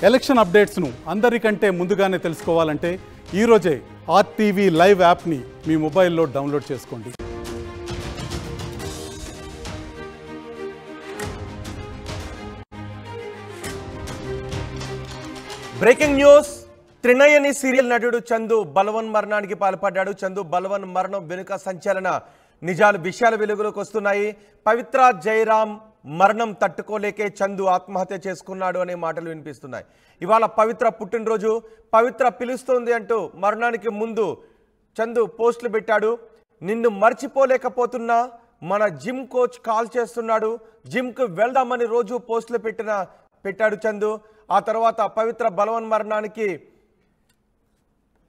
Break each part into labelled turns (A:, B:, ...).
A: Election అప్డేట్స్ను అందరికంటే ముందుగానే తెలుసుకోవాలంటే ఈరోజే ఆర్టీవీ లైవ్ యాప్ని మీ మొబైల్లో డౌన్లోడ్ చేసుకోండి.
B: Breaking news. త్రినయని సీరియల్ నటుడు చందు బలవన్ మరణానికి పాల్పడ్డాడు. చందు బలవన్ మరణం వెనుక సంచలన విషయాలు వెలుగులోకి వస్తున్నాయి. పవిత్ర జయరామ్ మరణం తట్టుకోలేకే చందు ఆత్మహత్య చేసుకున్నాడు అనే మాటలు వినిపిస్తున్నాయి. ఇవాళ పవిత్ర పుట్టినరోజు, పవిత్ర పిలుస్తోంది అంటూ మరణానికి ముందు చందు పోస్టులు పెట్టాడు. నిన్ను మర్చిపోలేకపోతున్నా, మన జిమ్ కోచ్ కాల్ చేస్తున్నాడు, జిమ్కు వెళ్దామని రోజు పోస్టులు పెట్టాడు చందు. ఆ తర్వాత పవిత్ర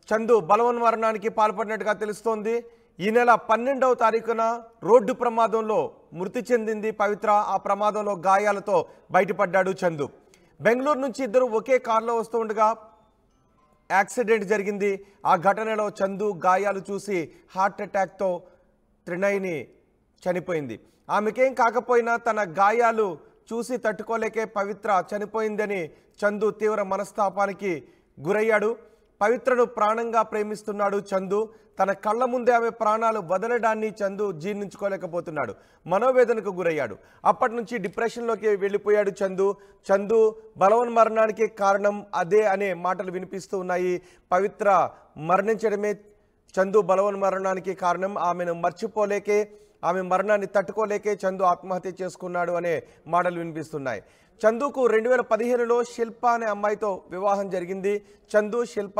B: చందు బలవన్ మరణానికి పాల్పడినట్టుగా తెలుస్తోంది. ఈ నెల 12వ తారీఖున రోడ్డు ప్రమాదంలో మృతి చెందింది పవిత్ర. ఆ ప్రమాదంలో గాయాలతో బయటపడ్డాడు చందు. బెంగళూరు నుంచి ఇద్దరు ఒకే కారులో వస్తూ ఉండగా యాక్సిడెంట్ జరిగింది. ఆ ఘటనలో చందు గాయాలు చూసి హార్ట్ అటాక్తో త్రినయని చనిపోయింది. ఆమెకేం కాకపోయినా తన గాయాలు చూసి తట్టుకోలేకే పవిత్ర చనిపోయిందని చందు తీవ్ర మనస్తాపానికి గురయ్యాడు. పవిత్రను ప్రాణంగా ప్రేమిస్తున్నాడు చందు. తన కళ్ళ ముందే ఆమె ప్రాణాలు వదలడాన్ని చందు జీర్ణించుకోలేకపోతున్నాడు. మనోవేదనకు గురయ్యాడు. అప్పటి నుంచి డిప్రెషన్లోకి వెళ్ళిపోయాడు చందు బలవన్ మరణానికి కారణం అదే అనే మాటలు వినిపిస్తూ ఉన్నాయి. పవిత్ర మరణించడమే చందు బలవన్ మరణానికి కారణం. ఆమెను మర్చిపోలేకే, ఆమె మరణాన్ని తట్టుకోలేకే చందు ఆత్మహత్య చేసుకున్నాడు అనే మాటలు వినిపిస్తున్నాయి. చందుకు 2015లో శిల్ప అనే అమ్మాయితో వివాహం జరిగింది. చందు, శిల్ప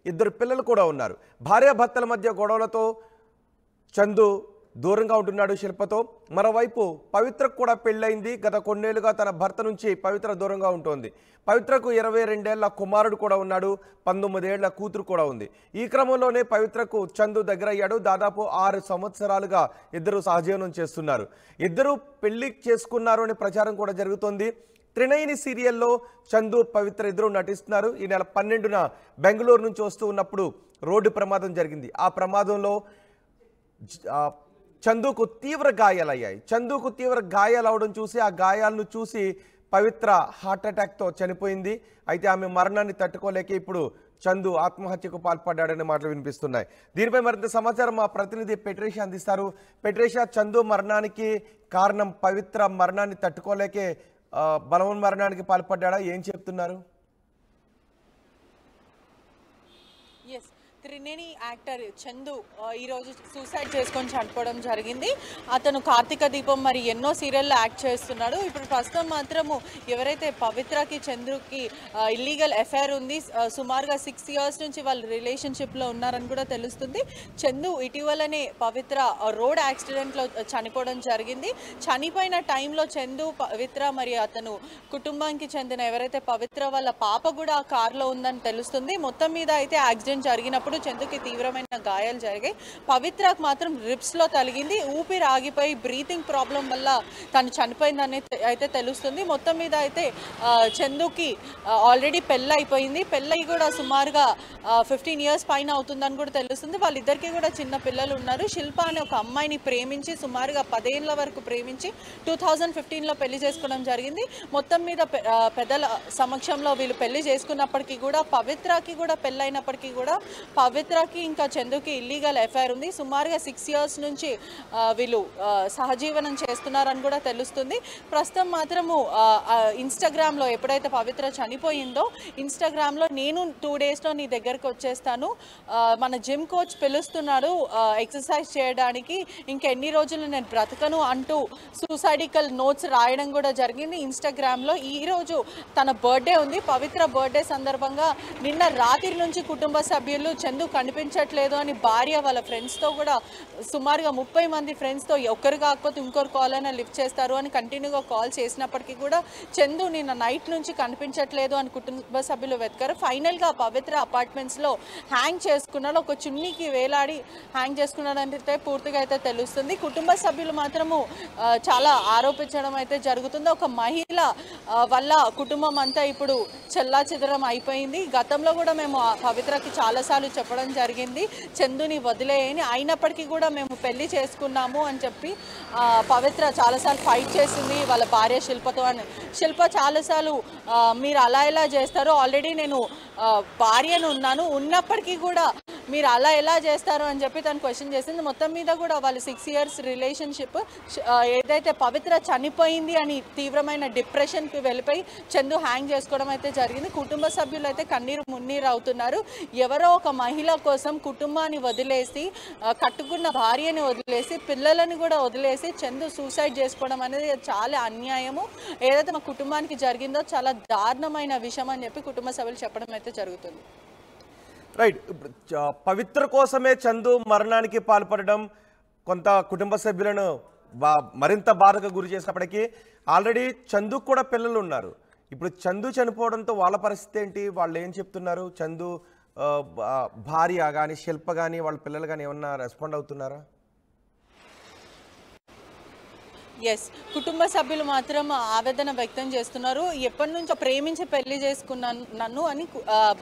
B: ఇద్దరు పిల్లలు కూడా ఉన్నారు. భార్యాభర్తల మధ్య గొడవలతో చందు దూరంగా ఉంటున్నాడు శిల్పతో. మరోవైపు పవిత్రకు కూడా పెళ్ళయింది. గత కొన్నేళ్లుగా తన భర్త నుంచి పవిత్ర దూరంగా ఉంటుంది. పవిత్రకు 22 ఏళ్ల కుమారుడు కూడా ఉన్నాడు. 19 ఏళ్ల కూతురు కూడా ఉంది. ఈ క్రమంలోనే పవిత్రకు చందు దగ్గరయ్యాడు. దాదాపు 6 సంవత్సరాలుగా ఇద్దరు సహజీవనం చేస్తున్నారు. ఇద్దరు పెళ్లి చేసుకున్నారు అనే ప్రచారం కూడా జరుగుతోంది. త్రినయని సీరియల్లో చందు, పవిత్ర ఇద్దరు నటిస్తున్నారు. ఈ నెల 12న బెంగళూరు నుంచి వస్తూ ఉన్నప్పుడు రోడ్డు ప్రమాదం జరిగింది. ఆ ప్రమాదంలో చందుకు తీవ్ర గాయాలయ్యాయి. చందుకు తీవ్ర గాయాలు అవడం చూసి, ఆ గాయాలను చూసి పవిత్ర హార్ట్ అటాక్తో చనిపోయింది. అయితే ఆమె మరణాన్ని తట్టుకోలేక ఇప్పుడు చందు ఆత్మహత్యకు పాల్పడ్డాడనే మాటలు వినిపిస్తున్నాయి. దీనిపై మరింత సమాచారం మా ప్రతినిధి పెట్రేషా అందిస్తారు. పెట్రేషా, చందు మరణానికి కారణం పవిత్ర మరణాన్ని తట్టుకోలేకే బలవన్ మరణానికి పాల్పడ్డా, ఏం చెప్తున్నారు?
C: త్రినేని యాక్టర్ చందు ఈరోజు సూసైడ్ చేసుకొని చనిపోవడం జరిగింది. అతను కార్తీక దీపం మరి ఎన్నో సీరియల్లో యాక్ట్ చేస్తున్నాడు. ఇప్పుడు ప్రస్తుతం మాత్రము ఎవరైతే పవిత్రకి చందుకి ఇల్లీగల్ ఎఫైర్ ఉంది, సుమారుగా 6 ఇయర్స్ నుంచి వాళ్ళు రిలేషన్షిప్లో ఉన్నారని కూడా తెలుస్తుంది. చందు ఇటీవలనే పవిత్ర రోడ్ యాక్సిడెంట్లో చనిపోవడం జరిగింది. చనిపోయిన టైంలో చందు, పవిత్ర మరి అతను కుటుంబానికి చెందిన ఎవరైతే పవిత్ర వాళ్ళ పాప కూడా ఆ కారులో ఉందని తెలుస్తుంది. మొత్తం మీద అయితే యాక్సిడెంట్ జరిగినప్పుడు చందుకి తీవ్రమైన గాయాలు జరిగాయి. పవిత్రకు మాత్రం రిబ్స్లో తగిలింది. ఊపిరి ఆగిపోయి బ్రీతింగ్ ప్రాబ్లం వల్ల తను చనిపోయిందని అయితే తెలుస్తుంది. మొత్తం మీద అయితే చందుకి ఆల్రెడీ పెళ్ళి అయిపోయింది. పెళ్ళయి కూడా సుమారుగా 15 ఇయర్స్ పైన అవుతుందని కూడా తెలుస్తుంది. వాళ్ళిద్దరికీ కూడా చిన్న పిల్లలు ఉన్నారు. శిల్ప అనే ఒక అమ్మాయిని ప్రేమించి సుమారుగా 10 ఏళ్ల వరకు ప్రేమించి 2015లో పెళ్లి చేసుకోవడం జరిగింది. మొత్తం మీద పెద్దల సమక్షంలో వీళ్ళు పెళ్లి చేసుకున్నప్పటికీ కూడా, పవిత్రకి కూడా పెళ్ళైనప్పటికీ కూడా పవిత్రకి ఇంకా చందుకి ఇల్లీగల్ ఎఫైర్ ఉంది. సుమారుగా 6 ఇయర్స్ నుంచి వీళ్ళు సహజీవనం చేస్తున్నారని కూడా తెలుస్తుంది. ప్రస్తుతం మాత్రము ఇన్స్టాగ్రామ్లో ఎప్పుడైతే పవిత్ర చనిపోయిందో ఇన్స్టాగ్రామ్లో నేను 2 డేస్లో నీ దగ్గరకు వచ్చేస్తాను, మన జిమ్ కోచ్ పిలుస్తున్నాడు ఎక్సర్సైజ్ చేయడానికి, ఇంకెన్ని రోజులు నేను బ్రతకను అంటూ సూసైడికల్ నోట్స్ రాయడం కూడా జరిగింది ఇన్స్టాగ్రామ్లో. ఈరోజు తన బర్త్డే ఉంది. పవిత్ర బర్త్డే సందర్భంగా నిన్న రాత్రి నుంచి కుటుంబ సభ్యులు చందు కనిపించట్లేదు అని భార్య వాళ్ళ ఫ్రెండ్స్తో కూడా సుమారుగా 30 మంది ఫ్రెండ్స్తో ఒకరు కాకపోతే ఇంకొకరు కాల్ అయినా లిఫ్ట్ చేస్తారు అని కంటిన్యూగా కాల్ చేసినప్పటికీ కూడా చందు నిన్న నైట్ నుంచి కనిపించట్లేదు అని కుటుంబ సభ్యులు వెతికారు. ఫైనల్గా పవిత్ర అపార్ట్మెంట్స్లో హ్యాంగ్ చేసుకున్నాడు. ఒక చున్నీకి వేలాడి హ్యాంగ్ చేసుకున్నాడంటే పూర్తిగా అయితే తెలుస్తుంది. కుటుంబ సభ్యులు మాత్రము చాలా ఆరోపించడం అయితే జరుగుతుంది. ఒక మహిళ వల్ల కుటుంబం అంతా ఇప్పుడు చెల్లాచెదరం అయిపోయింది. గతంలో కూడా మేము పవిత్రకి చాలాసార్లు చెప్పడం జరిగింది చందుని వదిలేయని, అయినప్పటికీ కూడా మేము పెళ్లి చేసుకున్నాము అని చెప్పి పవిత్ర చాలాసార్లు ఫైట్ చేసింది వాళ్ళ భార్య శిల్పతో. అని శిల్ప చాలాసార్లు మీరు అలా ఎలా చేస్తారు, ఆల్రెడీ నేను భార్యను ఉన్నప్పటికీ కూడా మీరు అలా ఎలా చేస్తారు అని చెప్పి తను క్వశ్చన్ చేసింది. మొత్తం మీద కూడా వాళ్ళు 6 years రిలేషన్షిప్ ఏదైతే పవిత్ర చనిపోయింది అని తీవ్రమైన డిప్రెషన్కి వెళ్ళిపోయి చందు హ్యాంగ్ చేసుకోవడం అయితే జరిగింది. కుటుంబ సభ్యులు అయితే కన్నీరు మున్నీరు అవుతున్నారు. ఎవరో ఒక మహిళ కోసం కుటుంబాన్ని వదిలేసి, కట్టుకున్న భార్యని వదిలేసి, పిల్లలని కూడా వదిలేసి చందు సూసైడ్ చేసుకోవడం అనేది చాలా అన్యాయము. ఏదైతే మా కుటుంబానికి జరిగిందో చాలా దారుణమైన విషయం అని చెప్పి కుటుంబ సభ్యులు చెప్పడం అయితే జరుగుతుంది.
B: రైట్. పవిత్ర కోసమే చందు మరణానికి పాల్పడడం కొంత కుటుంబ సభ్యులను మరింత బాధకు గురి చేసినప్పటికీ ఆల్రెడీ చందుకు కూడా పిల్లలు ఉన్నారు. ఇప్పుడు చందు చనిపోవడంతో వాళ్ళ పరిస్థితి ఏంటి, వాళ్ళు ఏం చెప్తున్నారు? చందు భార్య కానీ శిల్ప కానీ వాళ్ళ పిల్లలు కానీ ఏమన్నా రెస్పాండ్ అవుతున్నారా?
C: ఎస్, కుటుంబ సభ్యులు మాత్రం ఆవేదన వ్యక్తం చేస్తున్నారు. ఎప్పటి నుంచో ప్రేమించి పెళ్లి చేసుకున్నాను నన్ను అని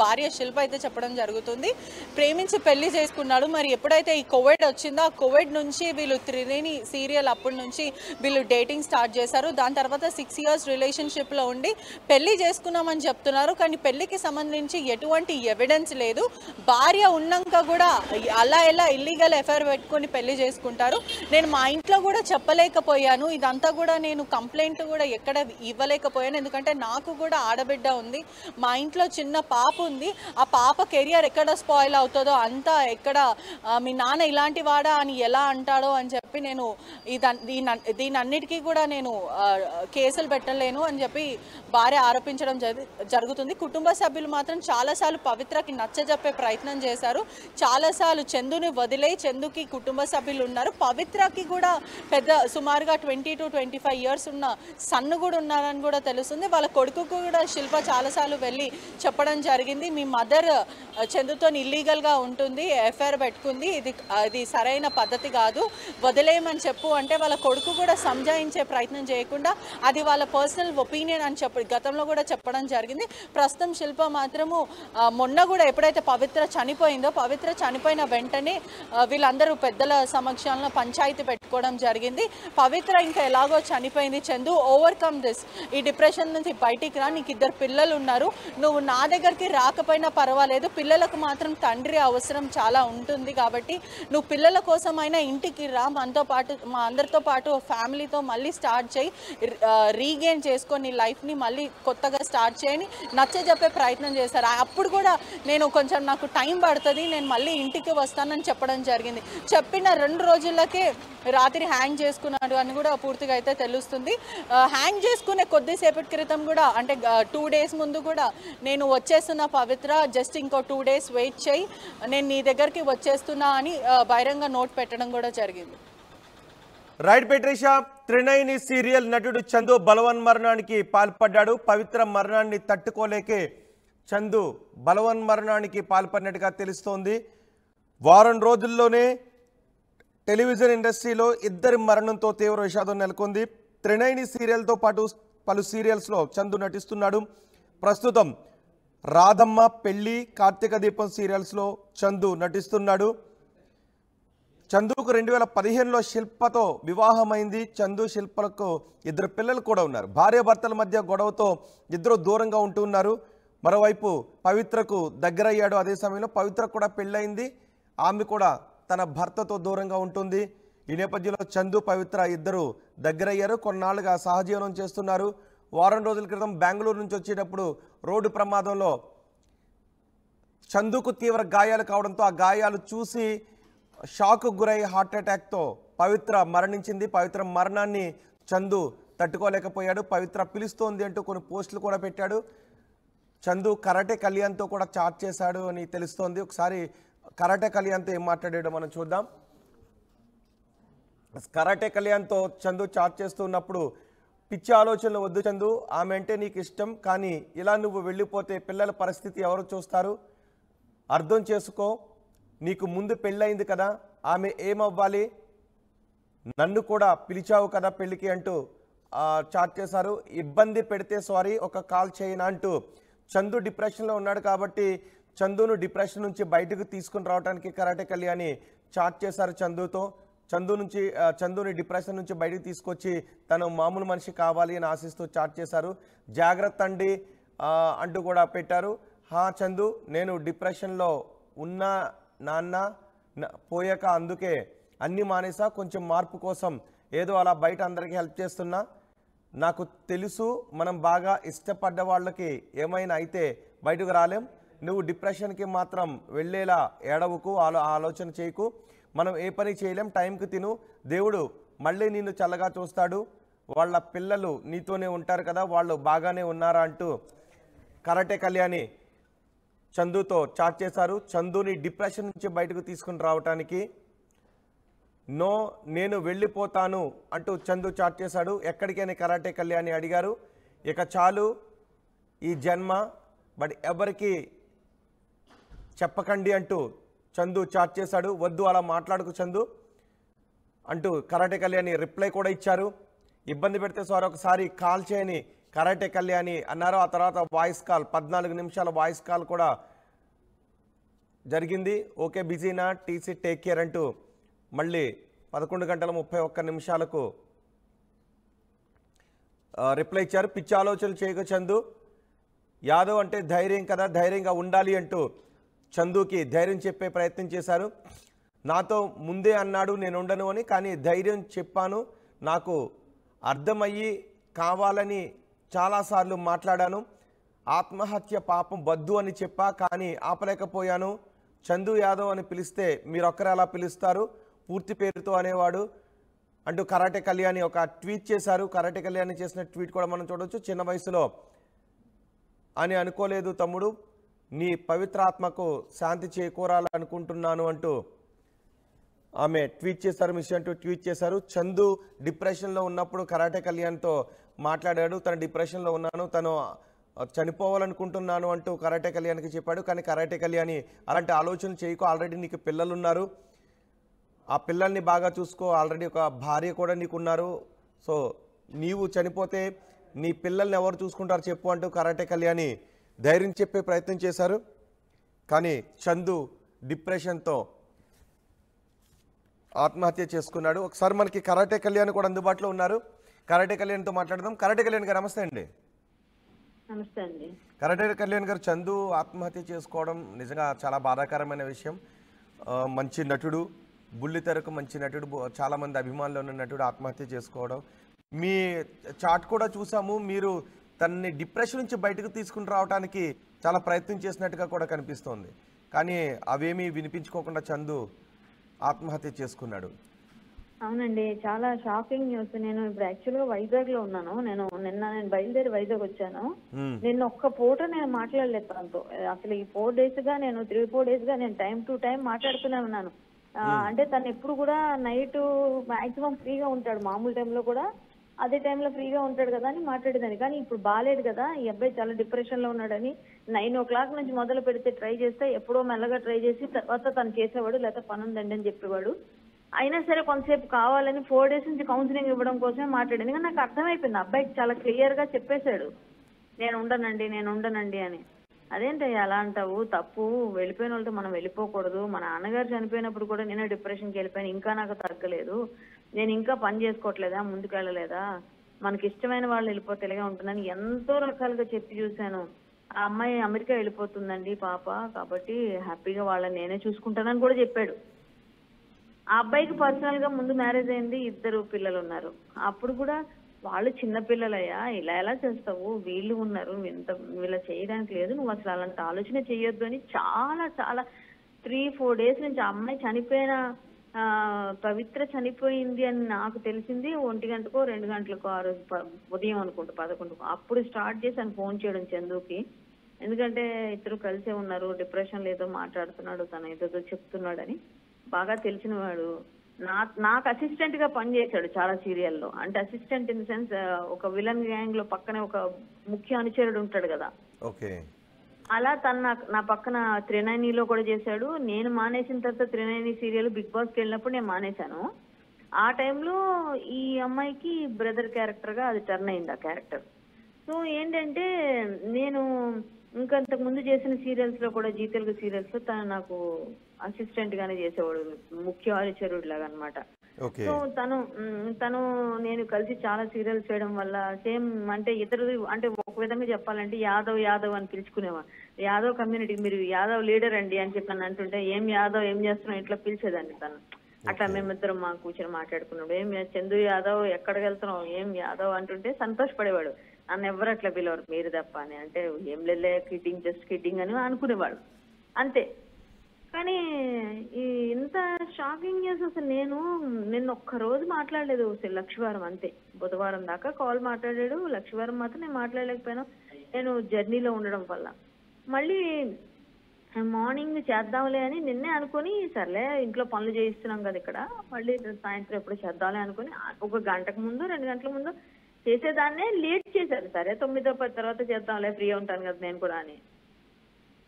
C: భార్య శిల్ప అయితే చెప్పడం జరుగుతుంది. ప్రేమించి పెళ్లి చేసుకున్నాడు. మరి ఎప్పుడైతే ఈ కోవిడ్ వచ్చిందో ఆ కోవిడ్ నుంచి వీళ్ళు త్రివేణి సీరియల్ అప్పటి నుంచి వీళ్ళు డేటింగ్ స్టార్ట్ చేశారు. దాని తర్వాత 6 years రిలేషన్షిప్లో ఉండి పెళ్లి చేసుకున్నామని చెప్తున్నారు. కానీ పెళ్లికి సంబంధించి ఎటువంటి ఎవిడెన్స్ లేదు. భార్య ఉన్నాక కూడా అలా ఎలా ఇల్లీగల్ ఎఫైర్ పెట్టుకొని పెళ్లి చేసుకుంటారు. నేను మా ఇంట్లో కూడా చెప్పలేకపోయాను. ఇదంతా కూడా నేను కంప్లైంట్ కూడా ఎక్కడ ఇవ్వలేకపోయాను. ఎందుకంటే నాకు కూడా ఆడబిడ్డ ఉంది, మా ఇంట్లో చిన్న పాప ఉంది. ఆ పాప కెరియర్ ఎక్కడ స్పాయిల్ అవుతుందో, అంతా ఎక్కడ మీ నాన్న ఇలాంటి వాడా అని ఎలా అంటాడో అని చెప్పి నేను దీనన్నిటికీ కూడా నేను కేసులు పెట్టలేను అని చెప్పి భార్య ఆరోపించడం జరుగుతుంది. కుటుంబ సభ్యులు మాత్రం చాలాసార్లు పవిత్రకి నచ్చజెప్పే ప్రయత్నం చేశారు. చాలాసార్లు చందుని వదిలే చందుకి కుటుంబ సభ్యులు ఉన్నారు. పవిత్రకి కూడా పెద్ద సుమారుగా 20 to 25 years ఉన్న సన్ను కూడా ఉన్నారని కూడా తెలుస్తుంది. వాళ్ళ కొడుకుకు కూడా శిల్ప చాలాసార్లు వెళ్ళి చెప్పడం జరిగింది, మీ మదర్ చందుతో ఇల్లీగల్గా ఉంటుంది, ఎఫ్ఐఆర్ పెట్టుకుంది, ఇది సరైన పద్ధతి కాదు, వదిలేయమని చెప్పు అంటే వాళ్ళ కొడుకు కూడా సంజాయించే ప్రయత్నం చేయకుండా అది వాళ్ళ పర్సనల్ ఒపీనియన్ అని గతంలో కూడా చెప్పడం జరిగింది. ప్రస్తుతం శిల్ప మాత్రము మొన్న కూడా ఎప్పుడైతే పవిత్ర చనిపోయిందో, పవిత్ర చనిపోయిన వెంటనే వీళ్ళందరూ పెద్దల సమక్షంలో పంచాయతీ పెట్టుకోవడం జరిగింది. పవిత్ర ఇంకా ఎలాగో చనిపోయింది, చందు ఓవర్కమ్ దిస్, ఈ డిప్రెషన్ నుంచి బయటికి రా, నీకు 2 పిల్లలు ఉన్నారు, నువ్వు నా దగ్గరికి రాకపోయినా పర్వాలేదు, పిల్లలకు మాత్రం తండ్రి అవసరం చాలా ఉంటుంది కాబట్టి నువ్వు పిల్లల కోసమైనా ఇంటికి రా, మనతో పాటు మా అందరితో పాటు ఫ్యామిలీతో మళ్ళీ స్టార్ట్ చేయి, రీగెయిన్ చేసుకొని లైఫ్ని మళ్ళీ కొత్తగా స్టార్ట్ చేయని నచ్చజెప్పే ప్రయత్నం చేశారు. అప్పుడు కూడా నేను కొంచెం నాకు టైం పడుతుంది, నేను మళ్ళీ ఇంటికి వస్తానని చెప్పడం జరిగింది. చెప్పిన 2 రోజులకే రాత్రి హ్యాంగ్ చేసుకున్నాడు అని కూడా పూర్తిగా అయితే తెలుస్తుంది. హ్యాంగ్ చేసుకునే కొద్దిసేపటి క్రితం కూడా అంటే 2 days ముందు కూడా నేను వచ్చేస్తున్న పవిత్ర, జస్ట్ ఇంకో 2 days వెయిట్ చేయి, నేను నీ దగ్గరికి వచ్చేస్తున్నా అని బహిరంగ నోట్ పెట్టడం కూడా జరిగింది.
B: రైట్ పెట్రిషా, త్రినైని సీరియల్ నటుడు చందు బలవన్మరణానికి పాల్పడ్డాడు. పవిత్ర మరణాన్ని తట్టుకోలేకే చందు బలవన్మరణానికి పాల్పడినట్టుగా తెలుస్తోంది. వారం రోజుల్లోనే టెలివిజన్ ఇండస్ట్రీలో 2 మరణంతో తీవ్ర విషాదం నెలకొంది. త్రినైని సీరియల్తో పాటు పలు సీరియల్స్లో చందు నటిస్తున్నాడు. ప్రస్తుతం రాధమ్మ, పెళ్లి, కార్తీక దీపం సీరియల్స్లో చందు నటిస్తున్నాడు. చందుకు 2015లో శిల్పతో వివాహమైంది. చందు శిల్పలకు 2 పిల్లలు కూడా ఉన్నారు. భార్యాభర్తల మధ్య గొడవతో 2 దూరంగా ఉంటున్నారు. మరోవైపు పవిత్రకు దగ్గరయ్యాడు. అదే సమయంలో పవిత్రకు కూడా పెళ్ళయింది. ఆమె కూడా తన భర్తతో దూరంగా ఉంటుంది. ఈ నేపథ్యంలో చందు, పవిత్ర 2 దగ్గరయ్యారు. కొన్నాళ్ళుగా సహజీవనం చేస్తున్నారు. వారం రోజుల క్రితం బెంగళూరు నుంచి వచ్చేటప్పుడు రోడ్డు ప్రమాదంలో చందుకు తీవ్ర గాయాలు కావడంతో ఆ గాయాలు చూసి షాక్కు గురై హార్ట్ అటాక్తో పవిత్ర మరణించింది. పవిత్ర మరణాన్ని చందు తట్టుకోలేకపోయాడు. పవిత్ర పిలుస్తోంది అంటూ కొన్ని పోస్టులు కూడా పెట్టాడు. చందు కరాటే కళ్యాణ్తో కూడా చాట్ చేశాడు అని తెలుస్తోంది. ఒకసారి కరాటే కళ్యాణ్తో ఏం మాట్లాడాడో మనం చూద్దాం. కరాటే కళ్యాణ్తో చందు చాట్ చేస్తున్నప్పుడు, పిచ్చి ఆలోచనలు వద్దు చందు, ఆమె అంటే నీకు ఇష్టం, కానీ ఇలా నువ్వు వెళ్ళిపోతే పిల్లల పరిస్థితి ఎవరు చూస్తారు, అర్థం చేసుకో, నీకు ముందు పెళ్ళయింది కదా, ఆమె ఏమవ్వాలి, నన్ను కూడా పిలిచావు కదా పెళ్ళికి అంటూ చాట్ చేశారు. ఇబ్బంది పెడితే సారీ, ఒక కాల్ చేయనా అంటూ చందు డిప్రెషన్లో ఉన్నాడు కాబట్టి చందును డిప్రెషన్ నుంచి బయటకు తీసుకుని రావడానికి కరాటే కళ్యాణి చాట్ చేశారు చందుతో. చందుని డిప్రెషన్ నుంచి బయటకు తీసుకొచ్చి తను మామూలు మనిషి కావాలి అని ఆశిస్తూ చాట్ చేశారు. జాగ్రత్త అండి అంటూ కూడా పెట్టారు. చందు, నేను డిప్రెషన్లో ఉన్నా నాన్న, పోయాక అందుకే అన్నీ మానేసా, కొంచెం మార్పు కోసం ఏదో అలా బయట అందరికీ హెల్ప్ చేస్తున్నా. నాకు తెలుసు మనం బాగా ఇష్టపడ్డ వాళ్ళకి ఏమైనా అయితే బయటకు రాలేం. నువ్వు డిప్రెషన్కి మాత్రం వెళ్ళేలా ఏడవకు, ఆలోచన చేయకు. మనం ఏ పని చేయలేం, టైంకి తిను, దేవుడు మళ్ళీ నిన్ను చల్లగా చూస్తాడు, వాళ్ళ పిల్లలు నీతోనే ఉంటారు కదా, వాళ్ళు బాగానే ఉన్నారా అంటూ కరాటే కళ్యాణి చందుతో చాట్ చేశారు. చందుని డిప్రెషన్ నుంచి బయటకు తీసుకుని రావటానికి నో, నేను వెళ్ళిపోతాను అంటూ చందు చాట్ చేశాడు. ఎక్కడికైనా కరాటే కళ్యాణి అడిగారు. ఇక చాలు ఈ జన్మ, బట్ ఎవరికి చెప్పకండి అంటూ చందు చాట్ చేశాడు. వద్దు అలా మాట్లాడుకు చందు అంటూ కరాటే కళ్యాణి రిప్లై కూడా ఇచ్చారు. ఇబ్బంది పెడితే సార్ ఒకసారి కాల్ చేయని కరాటే కళ్యాణి అన్నారు. ఆ తర్వాత వాయిస్ కాల్, 14 నిమిషాల వాయిస్ కాల్ కూడా జరిగింది. ఓకే బిజీనా, టీసీ టేక్ కేర్ అంటూ మళ్ళీ 11 గంటల 31 నిమిషాలకు రిప్లై ఇచ్చారు. పిచ్చి ఆలోచనలు చేయక చందు, యాదవ్ అంటే ధైర్యం కదా, ధైర్యంగా ఉండాలి అంటూ చందుకి ధైర్యం చెప్పే ప్రయత్నం చేశారు. నాతో ముందే అన్నాడు నేను ఉండను అని, కానీ ధైర్యం చెప్పాను, నాకు అర్థమయ్యి కావాలని చాలాసార్లు మాట్లాడాను. ఆత్మహత్య పాపం వద్దు అని చెప్పా, కానీ ఆపలేకపోయాను. చందు యాదవ్ అని పిలిస్తే మీరొక్కరు ఎలా పిలుస్తారు, పూర్తి పేరుతో అనేవాడు అంటూ కరాటే కళ్యాణి ఒక ట్వీట్ చేశారు. కరాటే కళ్యాణి చేసిన ట్వీట్ కూడా మనం చూడవచ్చు. చిన్న వయసులో అని అనుకోలేదు తమ్ముడు, నీ పవిత్రాత్మకు శాంతి చేకూరాలనుకుంటున్నాను అంటూ ఆమె ట్వీట్ చేశారు. మిస్ అంటూ ట్వీట్ చేశారు. చందు డిప్రెషన్లో ఉన్నప్పుడు కరాటే కళ్యాణ్తో మాట్లాడాడు. తను డిప్రెషన్లో ఉన్నాను, తను చనిపోవాలనుకుంటున్నాను అంటూ కరాటే కళ్యాణ్కి చెప్పాడు. కానీ కరాటే కళ్యాణి అలాంటి ఆలోచన చేయకు, ఆల్రెడీ నీకు పిల్లలు ఉన్నారు, ఆ పిల్లల్ని బాగా చూసుకో, ఆల్రెడీ ఒక భార్య కూడా నీకున్నారు, సో నీవు చనిపోతే నీ పిల్లల్ని ఎవరు చూసుకుంటారు చెప్పు అంటూ కరాటే కళ్యాణి ధైర్యం చెప్పే ప్రయత్నం చేశారు. కానీ చందు డిప్రెషన్తో ఆత్మహత్య చేసుకున్నాడు. ఒకసారి మనకి కరాటే కళ్యాణ్ కూడా అందుబాటులో ఉన్నారు. కరాటే కళ్యాణ్తో మాట్లాడదాం. కరాటే కళ్యాణ్ గారు నమస్తే అండి.
D: నమస్తే అండి.
B: కరాటే కళ్యాణ్ గారు, చందు ఆత్మహత్య చేసుకోవడం నిజంగా చాలా బాధాకరమైన విషయం. మంచి నటుడు, బుల్లితెరకు మంచి నటుడు, చాలామంది అభిమానులు ఉన్న నటుడు ఆత్మహత్య చేసుకోవడం. మీ చాట్ కూడా చూసాము, మీరు తనని డిప్రెషన్ నుంచి బయటకు తీసుకుని రావడానికి చాలా ప్రయత్నం చేసినట్టుగా కూడా కనిపిస్తోంది. కానీ అవేమీ వినిపించుకోకుండా చందు ఆత్మహత్య చేసుకున్నాడు.
D: అవునండి, చాలా షాకింగ్ న్యూస్. నేను ఇప్పుడు యాక్చువల్గా వైజాగ్ లో ఉన్నాను. నేను బయలుదేరి వైజాగ్ వచ్చాను. నిన్న ఒక్క పూట నేను మాట్లాడలేదు తనతో. అసలు ఈ 4 days గా నేను 3-4 days గా నేను టైం టు టైం మాట్లాడుతూనే ఉన్నాను. అంటే తను ఎప్పుడు కూడా నైట్ మాక్సిమం ఫ్రీగా ఉంటాడు, మామూలు టైంలో కూడా అదే టైంలో ఫ్రీగా ఉంటాడు కదా అని మాట్లాడేదాన్ని. కానీ ఇప్పుడు బాగాలేడు కదా, ఈ అబ్బాయి చాలా డిప్రెషన్ లో ఉన్నాడని 9 o'clock నుంచి మొదలు పెడితే ట్రై చేస్తే ఎప్పుడో మెల్లగా ట్రై చేసి తర్వాత తను చేసేవాడు, లేకపోతే పని ఉందండి అని చెప్పేవాడు. అయినా సరే కొంతసేపు కావాలని 4 days నుంచి కౌన్సిలింగ్ ఇవ్వడం కోసమే మాట్లాడింది. కానీ నాకు అర్థమైపోయింది, అబ్బాయికి చాలా క్లియర్ గా చెప్పేశాడు నేను ఉండనండి అని. అదేంటి అలా అంటావు, తప్పు, వెళ్ళిపోయిన వాళ్ళతో మనం వెళ్ళిపోకూడదు. మా నాన్నగారు చనిపోయినప్పుడు కూడా నేను డిప్రెషన్కి వెళ్ళిపోయాను, ఇంకా నాకు తగ్గలేదు, నేను ఇంకా పని చేసుకోవట్లేదా, ముందుకెళ్ళలేదా, మనకి ఇష్టమైన వాళ్ళు వెళ్ళిపోతే ఇలాగే ఉంటుందని ఎంతో రకాలుగా చెప్పి చూశాను. ఆ అమ్మాయి అమెరికా వెళ్ళిపోతుందండి పాప, కాబట్టి హ్యాపీగా వాళ్ళని నేనే చూసుకుంటానని కూడా చెప్పాడు. ఆ అబ్బాయికి పర్సనల్ గా ముందు మ్యారేజ్ అయింది, 2 పిల్లలు ఉన్నారు. అప్పుడు కూడా వాళ్ళు చిన్న పిల్లలయ్యా, ఇలా ఎలా చేస్తావు, వీళ్ళు ఉన్నారు, వీళ్ళ చేయడానికి లేదు, నువ్వు అసలు అలాంటి ఆలోచన చేయొద్దు అని చాలా చాలా 3-4 days నుంచి ఆ అమ్మాయి చనిపోయిన పవిత్ర చనిపోయింది అని నాకు తెలిసింది 1 గంటకో 2 గంటలకో, ఆ రోజు ఉదయం అనుకుంటా 11కు. అప్పుడు స్టార్ట్ చేసి ఆయన ఫోన్ చేయడం చందుకి. ఎందుకంటే ఇద్దరు కలిసే ఉన్నారు, డిప్రెషన్ లేదో మాట్లాడుతున్నాడు, తను ఏదో చెప్తున్నాడని బాగా తెలిసిన వాడు. నాకు అసిస్టెంట్ గా పనిచేశాడు చాలా సీరియల్లో. అంటే అసిస్టెంట్ ఇన్ ద సెన్స్, ఒక విలన్ గ్యాంగ్ లో పక్కనే ఒక ముఖ్య అనుచరుడు ఉంటాడు కదా, అలా తను నా పక్కన త్రినయనిలో కూడా చేశాడు. నేను మానేసిన తర్వాత త్రినయని సీరియల్ బిగ్ బాస్కి వెళ్ళినప్పుడు నేను మానేశాను. ఆ టైంలో ఈ అమ్మాయికి బ్రదర్ క్యారెక్టర్ గా అది టర్న్ అయింది ఆ క్యారెక్టర్. సో ఏంటంటే నేను ఇంకా అంతకు ముందు చేసిన సీరియల్స్ లో కూడా జీ తెలుగు సీరియల్స్ లో తను నాకు అసిస్టెంట్ గానే చేసేవాడు, ముఖ్య ఆలోచరుడు లాగా అనమాట. సో తను నేను కలిసి చాలా సీరియల్స్ చేయడం వల్ల సేమ్ అంటే ఇతరులు అంటే ఒక విధంగా చెప్పాలంటే యాదవ్ యాదవ్ అని పిలుచుకునేవాడు. యాదవ్ కమ్యూనిటీ మీరు యాదవ్ లీడర్ అండి అని చెప్పి నన్ను అంటుంటే ఏం యాదవ్ ఏం చేస్తున్నావు ఇట్లా పిలిచేదాన్ని తను. అట్లా మేమిద్దరం మా కూర్చొని మాట్లాడుకున్నాడు. ఏం చందు యాదవ్ ఎక్కడికి వెళ్తున్నావు ఏం యాదవ్ అంటుంటే సంతోషపడేవాడు. నన్ను ఎవరు అట్లా పిలవరు మీరు తప్ప అని. అంటే ఏం లేలే కిడ్డింగ్ జస్ట్ కిడ్డింగ్ అని అనుకునేవాడు అంతే. కానీ ఇంత షాకింగ్ న్యూస్ అసలు నిన్న ఒక్క రోజు మాట్లాడలేదు లక్షవారం అంతే. బుధవారం దాకా కాల్ మాట్లాడాడు, లక్షవారం మాత్రం నేను మాట్లాడలేకపోయాను నేను జర్నీలో ఉండడం వల్ల. మళ్ళీ మార్నింగ్ చేద్దాంలే అని నిన్నే అనుకుని సర్లే ఇంట్లో పనులు చేయిస్తున్నాం కదా ఇక్కడ మళ్ళీ సాయంత్రం ఎప్పుడు చేద్దాంలే అనుకుని ఒక గంటకు ముందు 2 గంటల ముందు చేసేదాన్నే లేట్ చేశారు. సరే 9-10 తర్వాత చేద్దాంలే ఫ్రీ ఉంటాను కదా నేను కూడా అని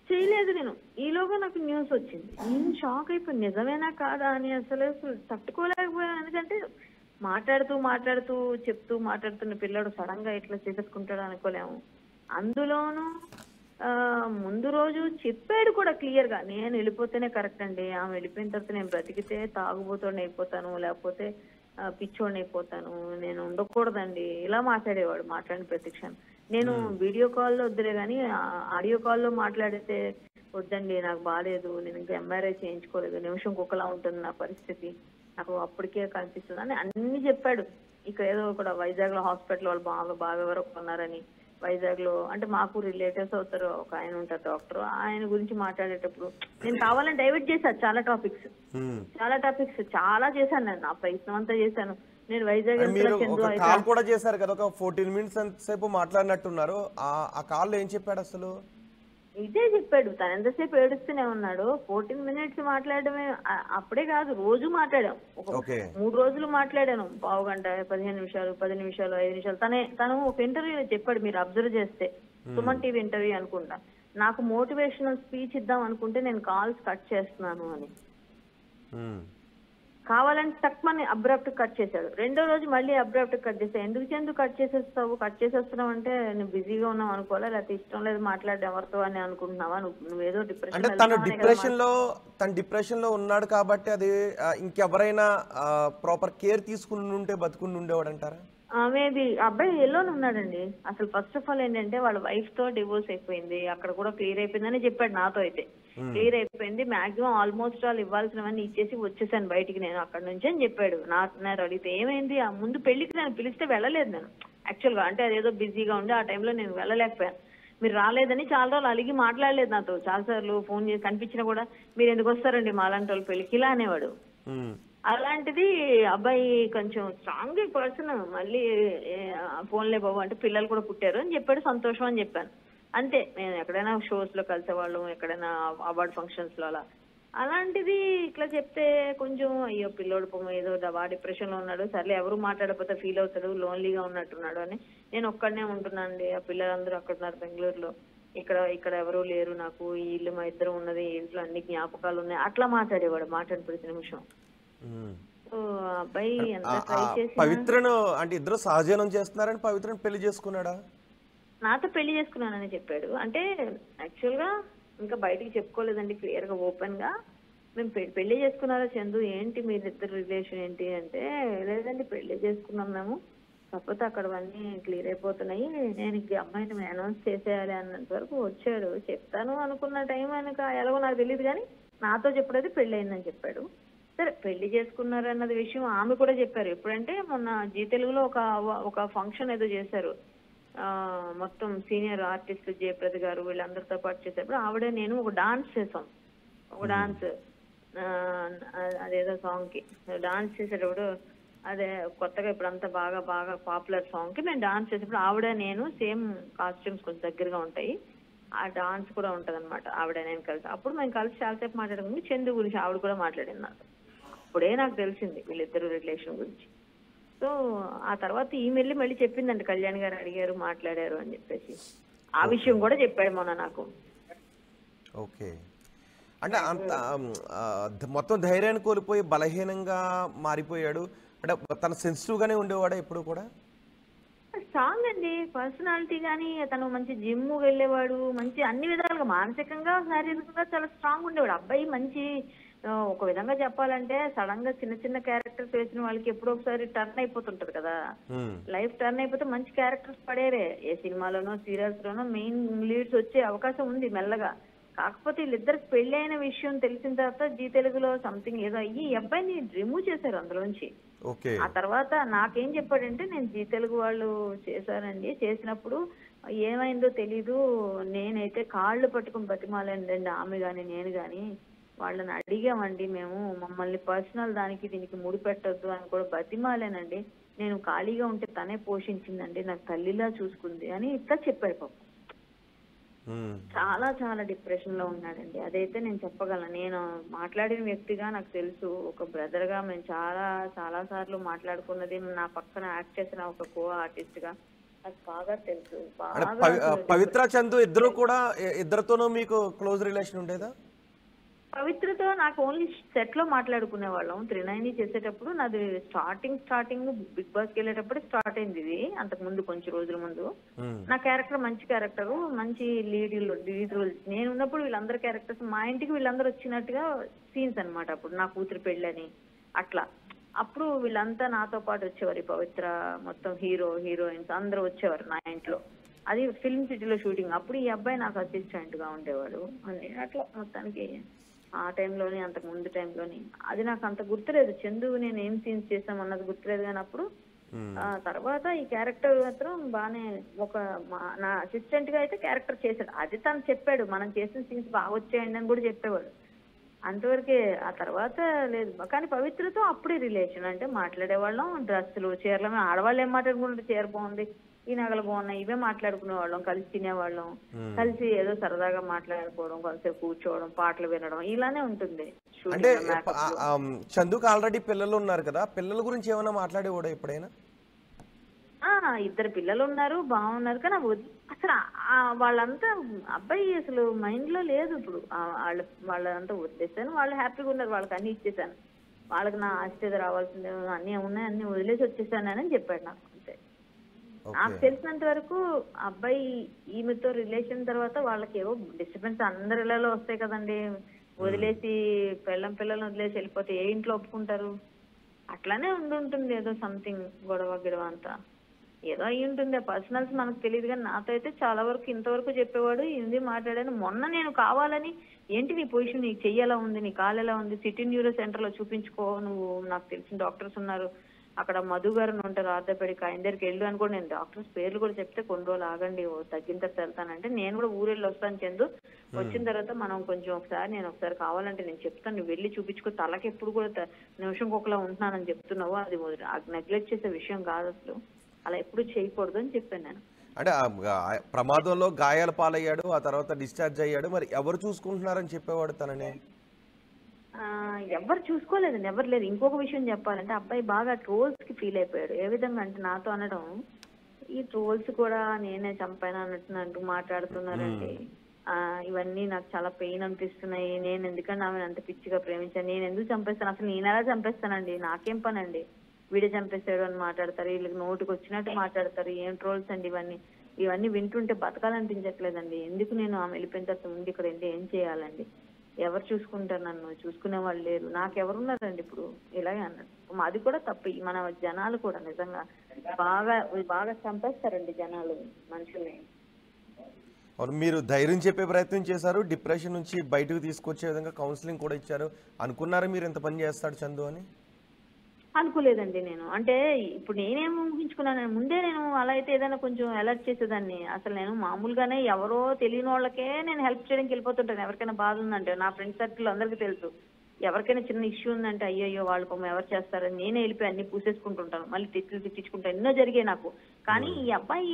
D: చేయలేదు నేను. ఈలోగా నాకు న్యూస్ వచ్చింది. నేను షాక్ అయిపోయింది, నిజమేనా కాదా అని అసలు తట్టుకోలేకపోయాను. ఎందుకంటే మాట్లాడుతూ మాట్లాడుతున్న పిల్లడు సడన్ గా ఇట్లా చేసేసుకుంటాడు అనుకోలేము. అందులోనూ ముందు రోజు చెప్పాడు కూడా క్లియర్ గా నేను వెళ్ళిపోతేనే కరెక్ట్ అండి, ఆమె వెళ్ళిపోయిన తర్వాత నేను బ్రతికితే తాగుబోతోడిని అయిపోతాను లేకపోతే పిచ్చోడిని అయిపోతాను, నేను ఉండకూడదండి ఇలా మాట్లాడేవాడు. మాట్లాడిన ప్రతిక్షణం నేను వీడియో కాల్లో వద్దులే కానీ ఆడియో కాల్లో మాట్లాడితే వద్దండి నాకు బాగాలేదు, నేను ఇంకా ఎంఆర్ఐ చేయించుకోలేదు, నిమిషం కుక్కలా ఉంటుంది నా పరిస్థితి, నాకు అప్పటికే కనిపిస్తుంది అని అన్ని చెప్పాడు. ఇక్కడ ఏదో కూడా వైజాగ్ లో హాస్పిటల్ వాళ్ళు బాగా వరకు ఉన్నారని, వైజాగ్ లో అంటే మాకు రిలేటివ్స్ అవుతారు, ఒక ఆయన ఉంటారు డాక్టర్, ఆయన గురించి మాట్లాడేటప్పుడు నేను కావాలని డైవర్ట్ చేశాను చాలా టాపిక్స్ చాలా చేశాను. నేను నా ప్రయత్నం అంతా చేశాను. నేను వైజాగ్
B: కాల్ కూడా చేశారు కదా, ఒక 14 మినిట్స్ సేపు మాట్లాడినట్టున్నారు. ఆ కాల్ ఏం చెప్పాడు అసలు?
D: ఇదే చెప్పాడు, తను ఎంతసేపు ఏడుస్తూనే ఉన్నాడు. 14 మినిట్స్ మాట్లాడమే అప్పుడే కాదు, రోజు మాట్లాడాం. ఒక 3 రోజులు మాట్లాడాను, పావు గంట 15 నిమిషాలు 10 నిమిషాలు 5 నిమిషాలు. తను ఒక ఇంటర్వ్యూలో చెప్పాడు, మీరు అబ్జర్వ్ చేస్తే సుమన్ టీవీ ఇంటర్వ్యూ అనుకుంటా, నాకు మోటివేషనల్ స్పీచ్ ఇద్దాం అనుకుంటే నేను కాల్స్ కట్ చేస్తున్నాను అని. కావాలంటే తక్కువని అబ్రాప్ట్ కట్ చేశాడు. రెండో రోజు మళ్ళీ అబ్రాప్ట్ కట్ చేశాడు. ఎందుకు కట్ చేసేస్తున్నావు అంటే నువ్వు బిజీగా ఉన్నావు అనుకోవాలా, లేకపోతే ఇష్టం లేదు మాట్లాడడం ఎవరితో అని అనుకుంటున్నావా, నువ్వేదో
B: డిప్రెషన్ లో ఉన్నాడు కాబట్టి అది ఇంకెవరైనా ప్రాపర్ కేర్ తీసుకుని ఉంటే బతుకుని ఉండేవాడు అంటారా?
D: మేబీ అబ్బాయి ఎల్లోనే ఉన్నాడండి. అసలు ఫస్ట్ ఆఫ్ ఆల్ ఏంటంటే వాళ్ళ వైఫ్ తో డివోర్స్ అయిపోయింది, అక్కడ కూడా క్లియర్ అయిపోయిందని చెప్పాడు. నాతో అయితే క్లియర్ అయిపోయింది, మాక్సిమం ఆల్మోస్ట్ ఆల్ ఇవ్వాల్సినవన్నీ ఇచ్చేసి వచ్చేసాను బయటికి నేను అక్కడ నుంచి అని చెప్పాడు. నాకు అడిగితే ఏమైంది, ఆ ముందు పెళ్లికి నేను పిలిస్తే వెళ్ళలేదు నేను యాక్చువల్ గా, అంటే అదేదో బిజీగా ఉండి ఆ టైంలో నేను వెళ్ళలేకపోయాను. మీరు రాలేదని చాలా రోజులు అలిగి మాట్లాడలేదు నాతో, చాలాసార్లు ఫోన్ చేసి కనిపించినా కూడా మీరు ఎందుకు వస్తారండి మాలాంటి వాళ్ళ పెళ్లికి ఇలా అనేవాడు. అలాంటిది అబ్బాయి కొంచెం స్ట్రాంగ్ పర్సన్, మళ్ళీ ఫోన్లే బాబు అంటే పిల్లలు కూడా పుట్టారు అని చెప్పాడు. సంతోషం అని చెప్పాను అంతే. నేను ఎక్కడైనా షోస్ లో కలిసేవాళ్ళం, ఎక్కడైనా అవార్డ్ ఫంక్షన్స్ లో అలా. అలాంటిది ఇట్లా చెప్తే కొంచెం అయ్యో పిల్లోడు ఏదో డిప్రెషన్ లో ఉన్నాడు, సర్లే ఎవరు మాట్లాడకపోతే ఫీల్ అవుతాడు, లోన్లీగా ఉన్నట్టున్నాడు అని. నేను ఒక్కడనే ఉంటున్నాను అండి, ఆ పిల్లలందరూ అక్కడ ఉన్నారు బెంగళూరులో, ఇక్కడ ఎవరూ లేరు, నాకు ఈ ఇల్లు మా ఇద్దరు ఉన్నది, ఇంట్లో అన్ని జ్ఞాపకాలు ఉన్నాయి అట్లా మాట్లాడేవాడు మాట్లాడిన ప్రతి నిమిషం. అబ్బాయి ఎంత ట్రై చేసి
B: పవిత్రను అంటే ఇద్దరు సహజీవనం చేస్తున్నారని పవిత్రను పెళ్లి చేసుకున్నాడా?
D: నాతో పెళ్లి చేసుకున్నానని చెప్పాడు. అంటే యాక్చువల్ గా ఇంకా బయటికి చెప్పుకోలేదండి క్లియర్ గా ఓపెన్ గా. మేము పెళ్లి చేసుకున్నారా చందు, ఏంటి మీరిద్దరు రిలేషన్ ఏంటి అంటే, లేదండి పెళ్లి చేసుకున్నాం మేము, కాకపోతే అక్కడవన్నీ క్లియర్ అయిపోతున్నాయి, నేను ఇంక అమ్మాయిని అనౌన్స్ చేసేయాలి అన్నంత వరకు వచ్చాడు. చెప్తాను అనుకున్న టైం ఆయనక ఎలాగో నాకు తెలియదు కానీ నాతో చెప్పడైతే పెళ్లి అయిందని చెప్పాడు. సరే పెళ్లి చేసుకున్నారు అన్నది విషయం ఆమె కూడా చెప్పారు. ఎప్పుడంటే మొన్న జీ తెలుగులో ఒక ఫంక్షన్ ఏదో చేశారు, మొత్తం సీనియర్ ఆర్టిస్ట్ జయప్రద గారు వీళ్ళందరితో పాటు చేసేటప్పుడు ఆవిడే నేను ఒక డాన్స్ చేసాం. ఒక డాన్స్ అదేదో సాంగ్ కి డాన్స్ చేసేటప్పుడు, అదే కొత్తగా ఇప్పుడు అంతా బాగా పాపులర్ సాంగ్ కి మేము డాన్స్ చేసేటప్పుడు ఆవిడ నేను సేమ్ కాస్ట్యూమ్స్ కొంచెం దగ్గరగా ఉంటాయి, ఆ డాన్స్ కూడా ఉంటది అనమాట. ఆవిడ నేను కలిసి అప్పుడు మేము కలిసి చాలాసేపు మాట్లాడక చందు గురించి ఆవిడ కూడా మాట్లాడింది నాకు. అప్పుడే నాకు తెలిసింది వీళ్ళిద్దరు రిలేషన్ గురించి. సో ఆ తర్వాత ఈమెల్లి మళ్ళీ చెప్పిందండి, కళ్యాణ్ గారు అడిగారు మాట్లాడారు అని చెప్పేసి ఆ విషయం కూడా చెప్పాడు మొన్న నాకు.
B: ఓకే, అంటే అంత మొత్తం ధైర్యాన్ని కోల్పోయి బలహీనంగా మారిపోయాడు అంటే తన సెన్సిటివ్ గానే ఉండేవాడా ఎప్పుడు కూడా?
D: స్ట్రాంగ్ అండి. పర్సనాలిటీ గానీ, తను మంచి జిమ్ వెళ్ళేవాడు. మంచి అన్ని విధాలుగా మానసికంగా, శారీరకంగా చాలా స్ట్రాంగ్ ఉండేవాడు. అబ్బాయి మంచి ఒక విధంగా చెప్పాలంటే సడన్ గా చిన్న చిన్న క్యారెక్టర్స్ వేసిన వాళ్ళకి ఎప్పుడో ఒకసారి టర్న్ అయిపోతుంటది కదా. లైఫ్ టర్న్ అయిపోతే మంచి క్యారెక్టర్స్ పడేరే. ఏ సినిమాలోనో సీరియల్స్ లోనో మెయిన్ లీడ్స్ వచ్చే అవకాశం ఉంది మెల్లగా. కాకపోతే వీళ్ళిద్దరికి పెళ్లి అయిన విషయం తెలిసిన తర్వాత జీ తెలుగులో సంథింగ్ ఏదో అయ్యి ఈ అబ్బాయిని రిమూవ్ చేశారు అందులోంచి. ఆ తర్వాత నాకేం చెప్పాడంటే, నేను జీ తెలుగు వాళ్ళు చేశానండి, చేసినప్పుడు ఏమైందో తెలీదు, నేనైతే కాళ్ళు పట్టుకుని బతిమాలండి ఆమె గాని నేను గాని, వాళ్ళని అడిగామండి మేము, మమ్మల్ని పర్సనల్ దానికి దీనికి ముడిపెట్టొద్దు అని కూడా బతిమాలేనండి, నేను ఖాళీగా ఉంటే తనే పోషించిందండి, నాకు తల్లిలా చూసుకుంది అని ఇట్లా చెప్పాడు పాపం. చాలా చాలా డిప్రెషన్ లో ఉన్నాడండి. అదైతే నేను చెప్పగలను. నేను మాట్లాడిన వ్యక్తిగా నాకు తెలుసు, ఒక బ్రదర్ గా మేము చాలా చాలా సార్లు మాట్లాడుకున్నది, నా పక్కన యాక్ట్ చేసిన ఒక కో ఆర్టిస్ట్ గా నాకు బాగా తెలుసు.
B: పవిత్ర చందు ఇద్దరు కూడా, ఇద్దరితోనూ మీకు క్లోజ్ రిలేషన్ ఉండేదా?
D: పవిత్రతో నాకు ఓన్లీ సెట్ లో మాట్లాడుకునే వాళ్ళం. 390 చేసేటప్పుడు నాది స్టార్టింగ్ బిగ్ బాస్ కి వెళ్ళేటప్పుడు స్టార్ట్ అయింది ఇది. అంతకు ముందు కొంచెం రోజుల ముందు నా క్యారెక్టర్ మంచి క్యారెక్టర్, మంచి లీడ్ రోల్స్. నేను ఉన్నప్పుడు వీళ్ళందరి క్యారెక్టర్స్ మా ఇంటికి వీళ్ళందరూ వచ్చినట్టుగా సీన్స్ అనమాట. అప్పుడు నా కూతురు పెళ్ళని అట్లా. అప్పుడు వీళ్ళంతా నాతో పాటు వచ్చేవారు. పవిత్ర మొత్తం హీరోయిన్స్ అందరూ వచ్చేవారు నా ఇంట్లో. అది ఫిల్మ్ సిటీలో షూటింగ్. అప్పుడు ఈ అబ్బాయి నాకు అసిస్టెంట్ గా ఉండేవాడు అని అట్లా మొత్తానికి ఆ టైంలోని, అంతకు ముందు టైంలోని. అది నాకు అంత గుర్తులేదు, చందు నేను ఏం సీన్స్ చేసాం అన్నది గుర్తులేదు. కానీ అప్పుడు తర్వాత ఈ క్యారెక్టర్ మాత్రం బాగానే నా అసిస్టెంట్ గా అయితే క్యారెక్టర్ చేశాడు. అది తను చెప్పాడు, మనం చేసిన సీన్స్ బాగా వచ్చాయండి అని కూడా చెప్పేవాడు. అంతవరకే. ఆ తర్వాత లేదు. కానీ పవిత్రతో అప్పుడే రిలేషన్ అంటే మాట్లాడేవాళ్ళం. డ్రెస్సులు, చీరలు, ఆడవాళ్ళు ఏం మాట్లాడుకుంటారు, చీర బాగుంది, ఈ నగలు బాగున్నాయి, ఇవే మాట్లాడుకునే వాళ్ళం. కలిసి తినేవాళ్ళం, కలిసి ఏదో సరదాగా మాట్లాడుకోవడం, కొంతసేపు కూర్చోవడం, పాటలు వినడం, ఇలానే ఉంటుంది.
B: అంటే చందుకు ఆల్రెడీ పిల్లలు ఉన్నారు కదా, పిల్లల గురించి ఏమైనా మాట్లాడేవాడు ఎప్పుడైనా?
D: ఇద్దరు పిల్లలు ఉన్నారు, బాగున్నారు. కానీ అసలు వాళ్ళంతా అబ్బాయి అసలు మైండ్ లో లేదు ఇప్పుడు. వాళ్ళంతా వదిలేసాను, వాళ్ళు హ్యాపీగా ఉన్నారు, వాళ్ళకి అన్ని ఇచ్చేసాను, వాళ్ళకి నా ఆస్తి రావాల్సిందే అన్ని ఉన్నాయి, అన్ని వదిలేసి వచ్చేసానని చెప్పాడు నాకు. అంతే. నాకు తెలిసినంత వరకు అబ్బాయి ఈమెతో రిలేషన్ తర్వాత వాళ్ళకి ఏవో డిస్టర్బెన్స్ అందరి ఇళ్లలో వస్తాయి కదండి. వదిలేసి పిల్లల్ని వదిలేసి వెళ్ళిపోతే ఏ ఇంట్లో ఒప్పుకుంటారు? అట్లానే ఉంటుంది ఏదో సంథింగ్ గొడవ అంతా ఏదో అయ్యి ఉంటుంది. పర్సనల్స్ మనకు తెలియదు. కానీ నాతో అయితే చాలా వరకు ఇంతవరకు చెప్పేవాడు, ఇది మాట్లాడాను. మొన్న నేను కావాలని, ఏంటి నీ పొజిషన్, నీకు చెయ్యేలా ఉంది, నీ కాలు ఎలా ఉంది, సిటీ న్యూరో సెంటర్ లో చూపించుకో, నువ్వు నాకు తెలిసిన డాక్టర్స్ ఉన్నారు అక్కడ, మధు గారు ఉంటారు ఆర్థోపెడిక్, ఆయన దగ్గరికి వెళ్ళు అని కూడా నేను డాక్టర్స్ పేర్లు కూడా చెప్తే, కొన్ని రోజులు ఆగండి తగ్గిన తర్వాత వెళ్తానంటే, నేను కూడా ఊరెళ్ళి వస్తాను చందు, వచ్చిన తర్వాత మనం కొంచెం నేను ఒకసారి కావాలంటే నేను చెప్తాను, నువ్వు వెళ్ళి చూపించుకో, తలకి ఎప్పుడు కూడా నిమిషం ఒకలా ఉంటున్నానని చెప్తున్నావు, అది నెగ్లెక్ట్ చేసే విషయం కాదు అసలు, అలా ఎప్పుడు చేయకూడదు అని చెప్పాను నేను.
B: అంటే ప్రమాదంలో గాయాల పాలయ్యాడు, ఆ తర్వాత డిశ్చార్జ్ అయ్యాడు, మరి ఎవరు చూసుకుంటున్నారని చెప్పేవాడు తననే?
D: ఎవరు చూసుకోలేదండి, ఎవరు లేదు. ఇంకొక విషయం చెప్పాలంటే, అబ్బాయి బాగా ట్రోల్స్ కి ఫీల్ అయిపోయాడు. ఏ విధంగా అంటే, నాతో అనడం, ఈ ట్రోల్స్ కూడా నేనే చంపాను అన్నట్టు మాట్లాడుతున్నారండి, ఇవన్నీ నాకు చాలా పెయిన్ అనిపిస్తున్నాయి, నేను ఎందుకంటే ఆమెను అంత పిచ్చిగా ప్రేమించాను, నేను ఎందుకు చంపేస్తాను, అసలు నేను ఎలా చంపేస్తానండి, నాకేం పని అండి, వీడే చంపేస్తాడు అని మాట్లాడతారు, వీళ్ళకి నోటికి వచ్చినట్టు మాట్లాడతారు. ఏం ట్రోల్స్ అండి ఇవన్నీ వింటుంటే బతకాలనిపించట్లేదండి. ఎందుకు నేను ఆమె వెళ్ళిపోయిన తర్వాత ఉంది ఇక్కడ ఏం చేయాలండి, ఎవరు చూసుకుంటారు, నన్ను చూసుకునే వాళ్ళు లేరు, నాకెవరున్నారండి ఇప్పుడు, ఇలాగే అన్నాడు. అది కూడా తప్పు. మన జనాలు కూడా నిజంగా బాగా చంపేస్తారండి జనాలు మనుషుల్ని.
B: మీరు ధైర్యం చెప్పే ప్రయత్నం చేశారు, డిప్రెషన్ నుంచి బయటకు తీసుకొచ్చే విధంగా కౌన్సిలింగ్ కూడా ఇచ్చారు. అనుకున్నారా మీరు ఎంత పని చేస్తాడు చందు అని?
D: అనుకోలేదండి నేను. అంటే ఇప్పుడు నేనేం ఊహించుకున్నాను, ముందే నేను అలా అయితే ఏదైనా కొంచెం అలర్ట్ చేసేదాన్ని. అసలు నేను మామూలుగానే ఎవరో తెలియని వాళ్ళకే నేను హెల్ప్ చేయడానికి వెళ్ళిపోతుంటాను. ఎవరికైనా బాధ ఉందంటే, నా ఫ్రెండ్ సర్కిల్ అందరికీ తెలుసు, ఎవరికైనా చిన్న ఇష్యూ ఉందంటే అయ్యో వాళ్ళు పాపం ఎవరు చేస్తారని నేనే వెళ్ళిపోయి అన్ని పూసేసుకుంటుంటాను, మళ్ళీ తిట్టించుకుంటాను. ఎన్నో జరిగాయి నాకు. కానీ ఈ అబ్బాయి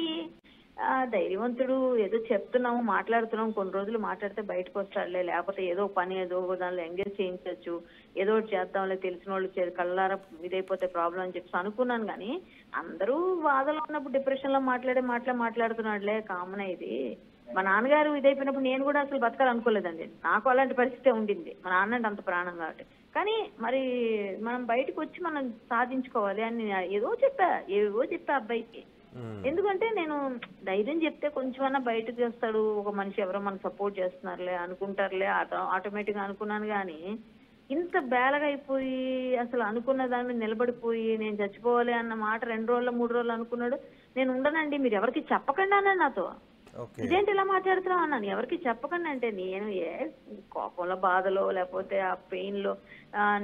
D: ధైర్యవంతుడు, ఏదో చెప్తున్నాము, మాట్లాడుతున్నాం, కొన్ని రోజులు మాట్లాడితే బయటకు వస్తాడులే, లేకపోతే ఏదో పని ఏదో దానిలో ఎంగేజ్ చేయించవచ్చు, ఏదో ఒకటి చేద్దాంలే, తెలిసిన వాళ్ళు కళ్ళారా ఇదైపోతే ప్రాబ్లం అని చెప్పి అనుకున్నాను. కానీ అందరూ బాధలో ఉన్నప్పుడు డిప్రెషన్ లో మాట్లాడుతున్నాడులే, కామన్. ఇది మా నాన్నగారు ఇదైపోయినప్పుడు నేను కూడా అసలు బతకాలనుకోలేదండి. నాకు అలాంటి పరిస్థితి ఉండింది, మా నాన్న అంటే అంత ప్రాణం కాబట్టి. కానీ మరి మనం బయటకు వచ్చి మనం సాధించుకోవాలి అని ఏవో చెప్పా అబ్బాయికి. ఎందుకంటే నేను ధైర్యం చెప్తే కొంచెమన్నా బయటకు వస్తాడు, ఒక మనిషి ఎవరో మనకు సపోర్ట్ చేస్తున్నారులే అనుకుంటారులే ఆటోమేటిక్ గా అనుకున్నాను. కానీ ఇంత బేలగా అయిపోయి అసలు అనుకున్న దాని మీద నిలబడిపోయి నేను చచ్చిపోవాలి అన్న మాట 2 రోజులు 3 రోజులు అనుకున్నాడు. నేను ఉండనండి, మీరు ఎవరికి చెప్పకండి అన్నాడు నాతో. ఇదేంటి ఇలా మాట్లాడుతున్నావు అన్నాను. ఎవరికి చెప్పకండి అంటే నేను కోపంలో బాధలో లేకపోతే ఆ పెయిన్ లో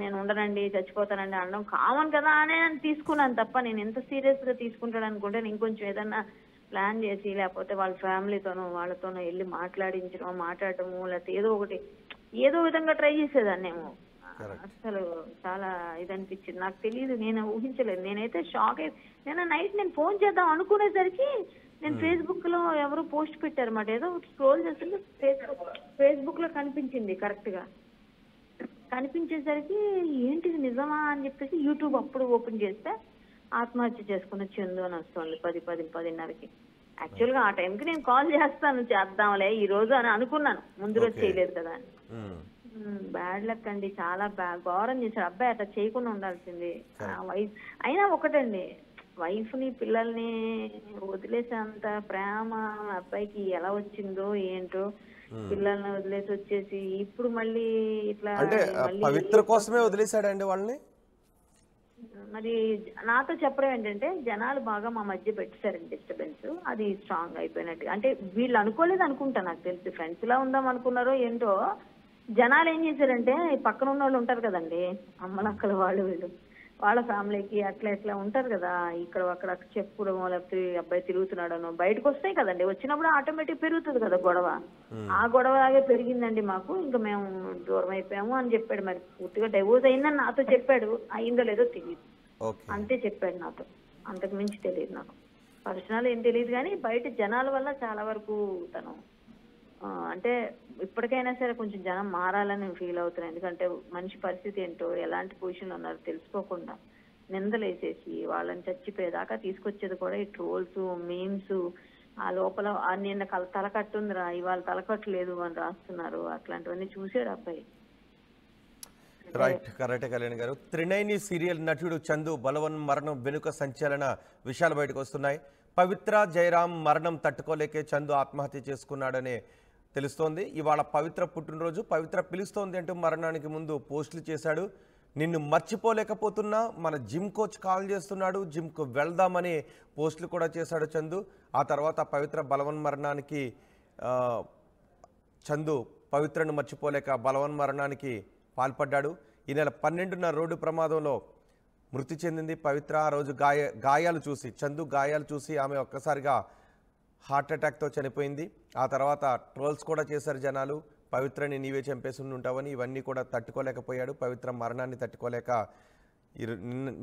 D: నేను ఉండనండి చచ్చిపోతానండి అనడం కామన్ కదా అని తీసుకున్నాను తప్ప నేను ఎంత సీరియస్ గా తీసుకుంటాను అనుకుంటే నేను ఇంకొంచెం ఏదన్నా ప్లాన్ చేసి లేకపోతే వాళ్ళ ఫ్యామిలీతోనో వాళ్ళతోనో వెళ్ళి మాట్లాడటము లేకపోతే ఏదో విధంగా ట్రై చేసేదాన్నేమో. అసలు చాలా ఇది అనిపించింది. నాకు తెలియదు, నేను ఊహించలేదు. నేనైతే షాక్ నేను నైట్ నేను ఫోన్ చేద్దాం అనుకునేసరికి నేను ఫేస్బుక్ లో ఎవరో పోస్ట్ పెట్టారన్నమాట. ఏదో స్క్రోల్ చేస్తుంటే ఫేస్బుక్ లో కనిపించింది. కరెక్ట్ గా కనిపించేసరికి ఏంటిది నిజమా అని చెప్పేసి యూట్యూబ్ అప్పుడు ఓపెన్ చేస్తే ఆత్మహత్య చేసుకున్న చందు అని వస్తుంది 10:30కి. యాక్చువల్ గా ఆ టైంకి నేను కాల్ చేద్దాంలే ఈ రోజు అని అనుకున్నాను, ముందు రోజు చేయలేదు కదా అని. బ్యాడ్ లక్ అండి, చాలా ఘోరం చేశాడు అబ్బాయి. అట్లా చేయకుండా ఉండాల్సింది. అయినా ఒకటండి, వైఫ్ ని పిల్లల్ని వదిలేసేంత ప్రేమ అబ్బాయికి ఎలా వచ్చిందో ఏంటో. పిల్లల్ని వదిలేసి వచ్చేసి ఇప్పుడు మళ్ళీ ఇట్లా
B: పవిత్ర కోసమే వదిలేశాడండి వాళ్ళని.
D: మరి నాతో చెప్పడం ఏంటంటే జనాలు బాగా మా మధ్య పెట్టేశారండి డిస్టర్బెన్స్. అది స్ట్రాంగ్ అయిపోయినట్టు. అంటే వీళ్ళు అనుకోలేదు అనుకుంటా, నాకు తెలిసి ఫ్రెండ్స్ లా ఉందాం అనుకున్నారో ఏంటో. జనాలు ఏం చేశారంటే పక్కన ఉన్న వాళ్ళు ఉంటారు కదండి, అమ్మలక్కలు వాళ్ళు వీళ్ళు, వాళ్ళ ఫ్యామిలీకి అట్లా ఇట్లా ఉంటారు కదా, ఇక్కడ అక్కడ చెప్పుకోవడమో లేకపోతే అబ్బాయి తిరుగుతున్నాడనో బయటకు వస్తాయి కదండి. వచ్చినప్పుడు ఆటోమేటిక్ పెరుగుతుంది కదా గొడవ. ఆ గొడవలాగే పెరిగిందండి మాకు, ఇంకా మేము దూరం అయిపోయాము అని చెప్పాడు. మరి పూర్తిగా డైవోర్స్ అయిందని నాతో చెప్పాడు, అయిందో లేదో తెలియదు, అంతే చెప్పాడు నాతో. అంతకు మించి తెలియదు నాకు. పర్సనల్ ఏం తెలియదు కానీ బయట జనాల వల్ల చాలా వరకు తను అంటే ఇప్పటికైనా సరే కొంచెం జనం మారాలని ఫీల్ అవుతున్నాను. ఎందుకంటే మనిషి పరిస్థితి ఏంటో ఎలాంటి పొజిషన్లో ఉన్నారో తెలుసుకోకుండా నిందలేసేసి వాళ్ళని చచ్చిపోయేదాకా తీసుకొచ్చేది కూడా ఈ ట్రోల్స్ మీమ్స్. ఆ లోపల నిన్న తలకట్టుందిరా ఇవాళ తలకట్టలేదు అని రాస్తున్నారు. అట్లాంటివన్నీ చూసాడు అబ్బాయి.
B: రైట్, కరెక్టే కళ్యాణ్ గారు. త్రినైని సీరియల్ నటుడు చందు బలవన్ మరణం వెనుక సంచలన విషయాలు బయటకు వస్తున్నాయి. పవిత్ర జయరాం మరణం తట్టుకోలేకే చందు ఆత్మహత్య చేసుకున్నాడనే తెలుస్తోంది. ఇవాళ పవిత్ర పుట్టినరోజు, పవిత్ర పిలుస్తోంది అంటూ మరణానికి ముందు పోస్టులు చేశాడు. నిన్ను మర్చిపోలేకపోతున్నా, మన జిమ్ కోచ్ కాల్ చేస్తున్నాడు, జిమ్కు వెళ్దామని పోస్టులు కూడా చేశాడు చందు. ఆ తర్వాత పవిత్ర బలవన్ మరణానికి చందు పవిత్రను మర్చిపోలేక బలవన్ మరణానికి పాల్పడ్డాడు. ఈ నెల 12న రోడ్డు ప్రమాదంలో మృతి చెందింది పవిత్ర. ఆ రోజు గాయాలు చూసి చందు గాయాలు చూసి ఆమె ఒక్కసారిగా హార్ట్ అటాక్తో చనిపోయింది. ఆ తర్వాత ట్రోల్స్ కూడా చేశారు జనాలు, పవిత్రని నీవే చంపేసి ఉంటావని. ఇవన్నీ కూడా తట్టుకోలేకపోయాడు. పవిత్ర మరణాన్ని తట్టుకోలేక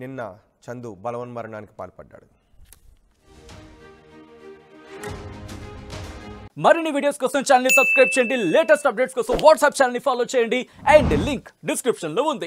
B: నిన్న చందు బలవన్ మరణానికి పాల్పడ్డాడు.
E: మరిన్ని వీడియోస్ కోసం ఛానల్ ని సబ్స్క్రైబ్ చేయండి. లేటెస్ట్ అప్డేట్స్ కోసం వాట్సాప్ ఛానల్ ని ఫాలో చేయండి. అండ్ లింక్ డిస్క్రిప్షన్ లో ఉంది.